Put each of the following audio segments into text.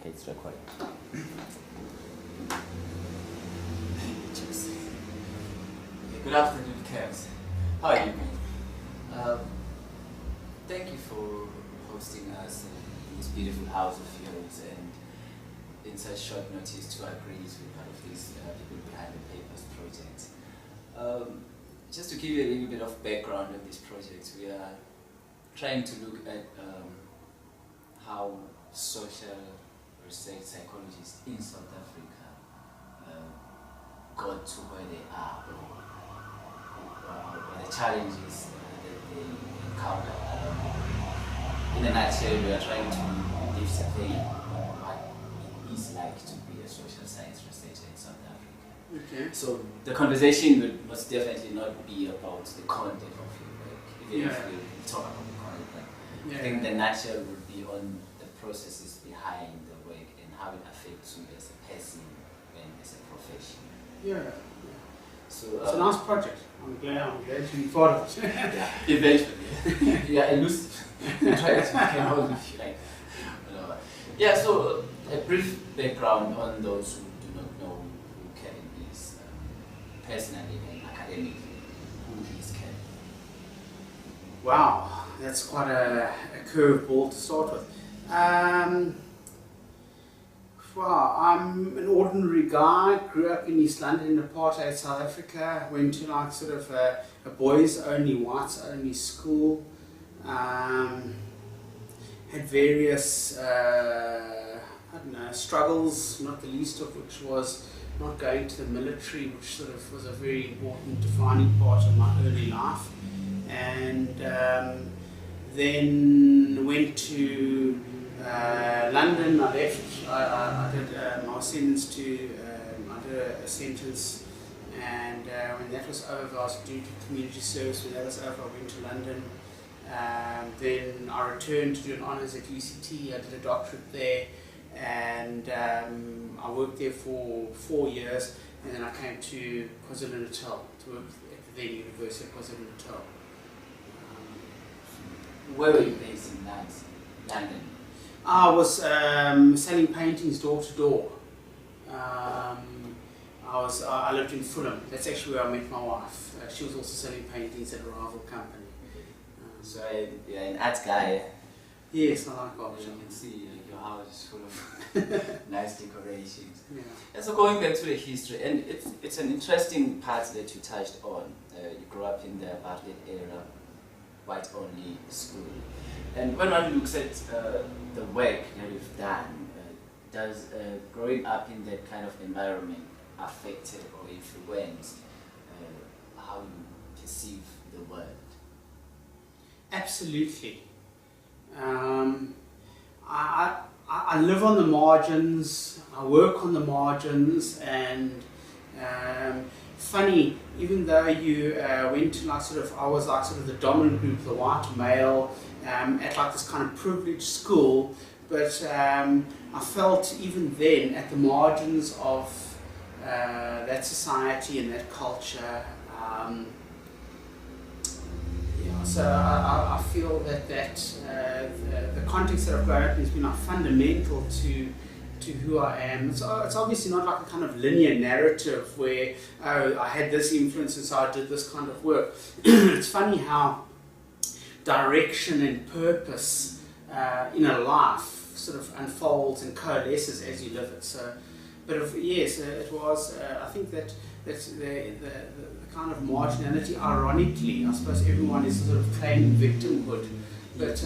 Okay, it's recording. Good afternoon, Kevs. How are you, man? Thank you for hosting us in this beautiful house of yours and in such short notice to agree to be part of this People Behind the Papers project. Just to give you a little bit of background on this project, we are trying to look at how social research psychologists in South Africa got to where they are, or the challenges that they encounter. In a nutshell, we are trying to display what it is like to be a social science researcher in South Africa. Okay. So the conversation will most definitely not be about the content of your work, even if we talk about the content. But I think the nutshell would be on the processes behind the work and how it affects you as a person and as a profession. Yeah. So It's a nice project. I'm glad to be part of it. Yeah, eventually. Yeah, elusive. We try to get hold of you, like, whatever. Yeah, so a brief background on those who do not know who Kevin is, personally and academically. Who is Kevin? Wow, that's quite a curveball to start with. Well, I'm an ordinary guy, grew up in East London in apartheid South Africa, went to like sort of a boys only, whites only school, had various, struggles, not the least of which was not going to the military, which sort of was a very important defining part of my early life, and then went to London. I left. I did my sentence to. I did a sentence, and when that was over, I was due to community service. When that was over, I went to London. Then I returned to do an honours at UCT. I did a doctorate there, and I worked there for 4 years. And then I came to KwaZulu-Natal to work at the then University of KwaZulu-Natal. Where were you based in London? I was selling paintings door to door. I lived in Fulham. That's actually where I met my wife. She was also selling paintings at a rival company. So you're an art guy. Yes, I like art. You can see your house is full of nice decorations. Yeah. And so going back to the history, and it's an interesting part that you touched on. You grew up in the apartheid era, white only school. And when one looks at the work that you've done, does growing up in that kind of environment affected or influenced how you perceive the world? Absolutely. I live on the margins, I work on the margins, and funny, even though you went to I was like sort of the dominant group, the white male, at like this kind of privileged school, but I felt even then at the margins of that society and that culture. So I feel that the context that I've grown up in has been like fundamental to who I am. It's obviously not like a kind of linear narrative where, oh, I had this influence and so I did this kind of work. It's funny how direction and purpose in a life sort of unfolds and coalesces as you live it. So, but yes, it was. I think that's the kind of marginality. Ironically, I suppose everyone is sort of claiming victimhood, but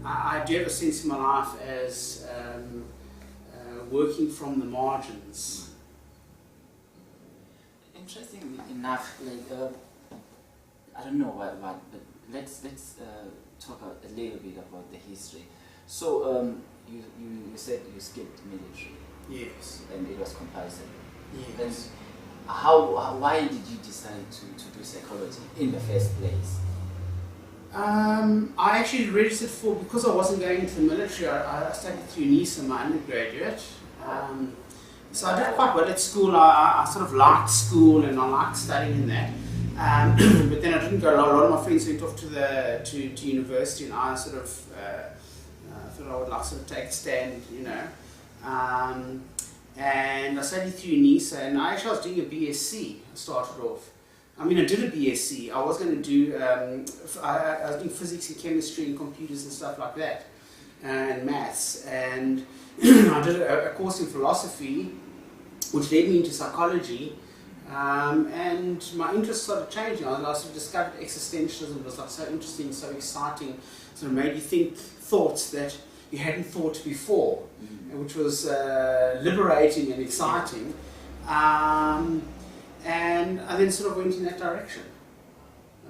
I do have a sense in my life as working from the margins. Interestingly enough, I don't know what, but let's talk a little bit about the history. So you said you skipped military. Yes. And it was compulsory. Yes. And why did you decide to do psychology in the first place? I actually registered because I wasn't going into the military. I studied through NISA, my undergraduate. So I did quite well at school. I sort of liked school and I liked studying in that. But then I didn't go. A lot of my friends went off to university, and I sort of thought I would like sort of take a stand, and I studied through NISA, and I was doing a BSc. I started off. I did a BSc. I was going to do, I was doing physics and chemistry and computers and stuff like that, and maths. And I did a course in philosophy, which led me into psychology. And my interest started changing. I sort of discovered existentialism. It was like so interesting, so exciting. Sort of made you think thoughts that you hadn't thought before, which was liberating and exciting. And I then sort of went in that direction.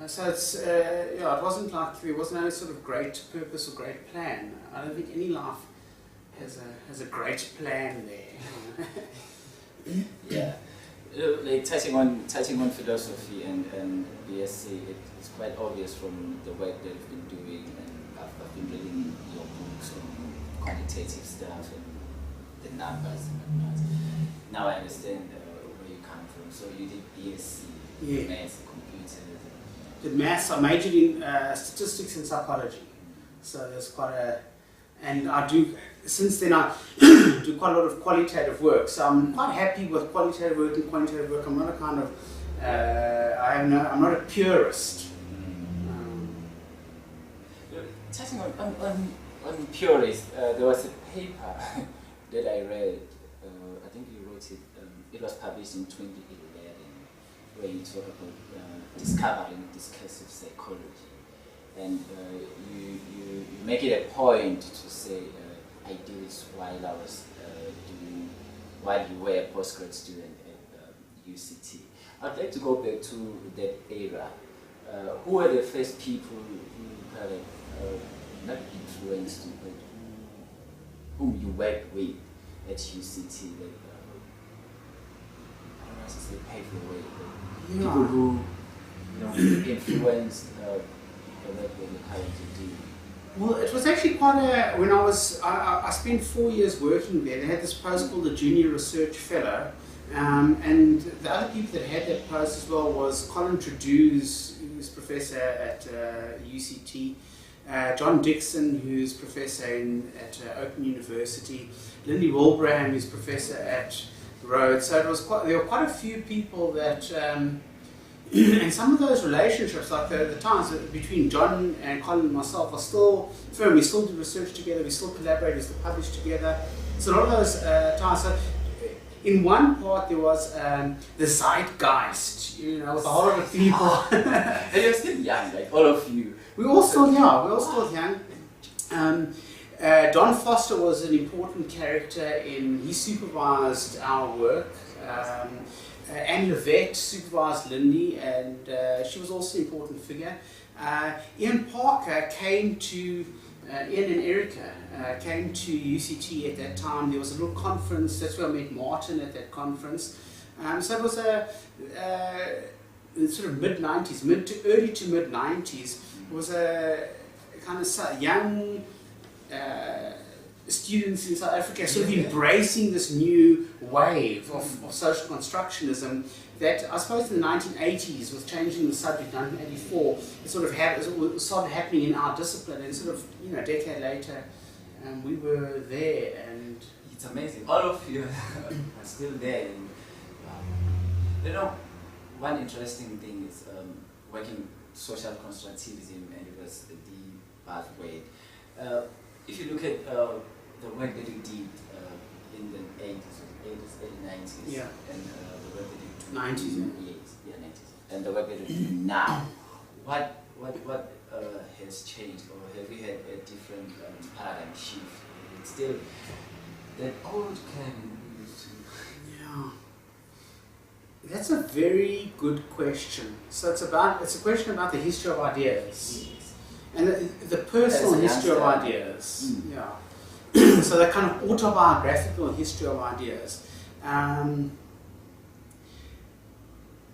So it's, it wasn't like there wasn't any sort of great purpose or great plan. I don't think any life has a great plan there. Yeah. Like touching on philosophy and BSc, it's quite obvious from the work that you've been doing, and I've been reading your books on quantitative stuff and the numbers and whatnot. Now I understand where you come from. So you did BSc, maths, computers. Did maths. I majored in statistics and psychology. So there's quite a, and I do. Since then, I do quite a lot of qualitative work, so I'm quite happy with qualitative work and quantitative work. I'm not a kind of, I'm not a purist. Touching on purist, there was a paper that I read. I think you wrote it. It was published in 2011, where you talk about discovering discursive psychology, and you make it a point to say. I did this while you were a postgrad student at UCT. I'd like to go back to that era. Who were the first people who kind of not influenced you, but whom you worked with at UCT? Like, I don't know how to say paved the way, but people who influenced the work that you're currently doing. Well, it was actually quite a, when I spent 4 years working there. They had this post called the Junior Research Fellow, and the other people that had that post as well was Colin Traduce, who's professor at UCT, John Dixon, who's professor at Open University, Lindy Wilbraham, who's professor at Rhodes. So it was there were quite a few people that, and some of those relationships, like the times between John and Colin and myself, are still firm. We still do research together, we still collaborate, we still publish together. So a lot of those times. So in one part there was the zeitgeist, with a whole lot of people. And you're still young, like all of you. We're all still young. Don Foster was an important character he supervised our work. Anne Levette supervised Lindy, and she was also an important figure. Ian Parker came to, Ian and Erica came to UCT at that time. There was a little conference, that's where I met Martin at that conference. So it was a sort of mid-90s, early to mid-90s. It was a kind of young students in South Africa sort of embracing this new wave of social constructionism that I suppose in the 1980s, with changing the subject, 1984, it sort of started happening in our discipline, and sort of, a decade later, we were there, and it's amazing. All of you are still there. And, one interesting thing is working social constructivism, and it was the pathway. If you look at the work that you did in the 80s, early 90s, and the work that you do 90s, 90s, and the work that you do now, what has changed, or have you had a different paradigm shift? It's still that old Kevin who used to. Yeah, that's a very good question. So it's a question about the history of ideas. Yes. And the personal history of ideas. Yeah. So that kind of autobiographical history of ideas.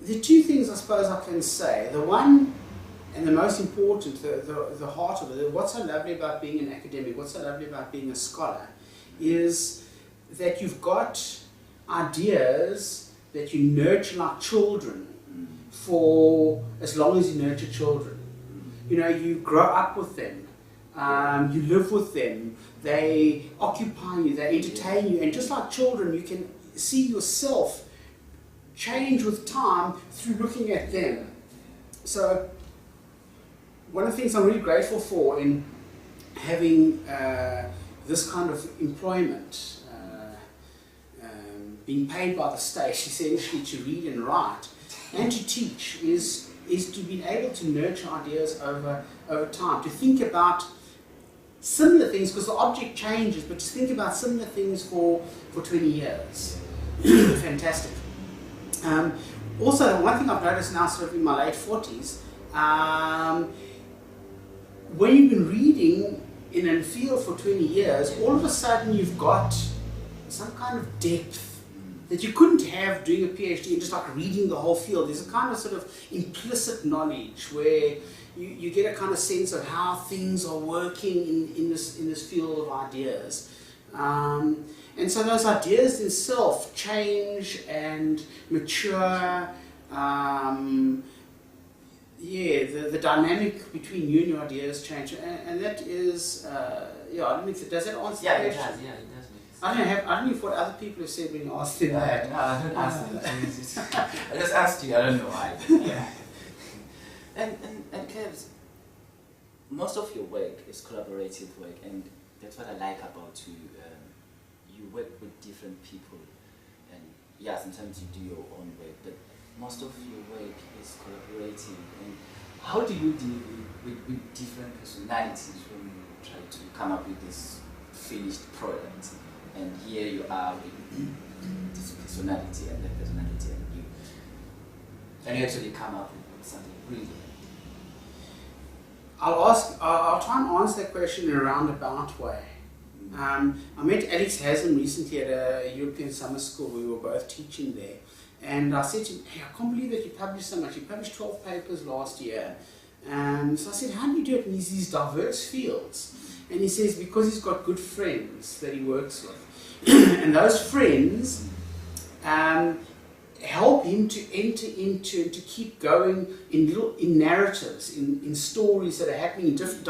The two things I suppose I can say. The one, and the most important, the heart of it, what's so lovely about being an academic, what's so lovely about being a scholar, is that you've got ideas that you nurture like children for as long as you nurture children. You grow up with them. You live with them. They occupy you. They entertain you. And just like children, you can see yourself change with time through looking at them. So one of the things I'm really grateful for in having this kind of employment, being paid by the state essentially to read and write and to teach, is to be able to nurture ideas over time, to think about similar things, because the object changes, but to think about similar things for 20 years. Fantastic. Also, one thing I've noticed now, sort of in my late 40s, when you've been reading in a field for 20 years, all of a sudden you've got some kind of depth that you couldn't have doing a PhD and just like reading the whole field. There's a kind of sort of implicit knowledge where you get a kind of sense of how things are working in this field of ideas. And so those ideas themselves change and mature. The dynamic between you and your ideas change, and that is, I don't know if does that answer the question? Yeah, it does. I don't know what other people have said when you asked them that. No, I don't ask them. I just asked you. I don't know why. Yeah. And Kevs, most of your work is collaborative work, and that's what I like about you. You work with different people, and sometimes you do your own work, but most of your work is collaborative. And how do you deal with different personalities when you try to come up with this finished product? And here you are with this personality and that personality, and you actually come up with something brilliant. I'll try and answer that question in a roundabout way. I met Alex Haslam recently at a European summer school. We were both teaching there. And I said to him, hey, I can't believe that you published so much. You published 12 papers last year. So I said, how do you do it in these diverse fields? And he says, because he's got good friends that he works with. And those friends help him to enter into and to keep going in narratives, in stories that are happening in different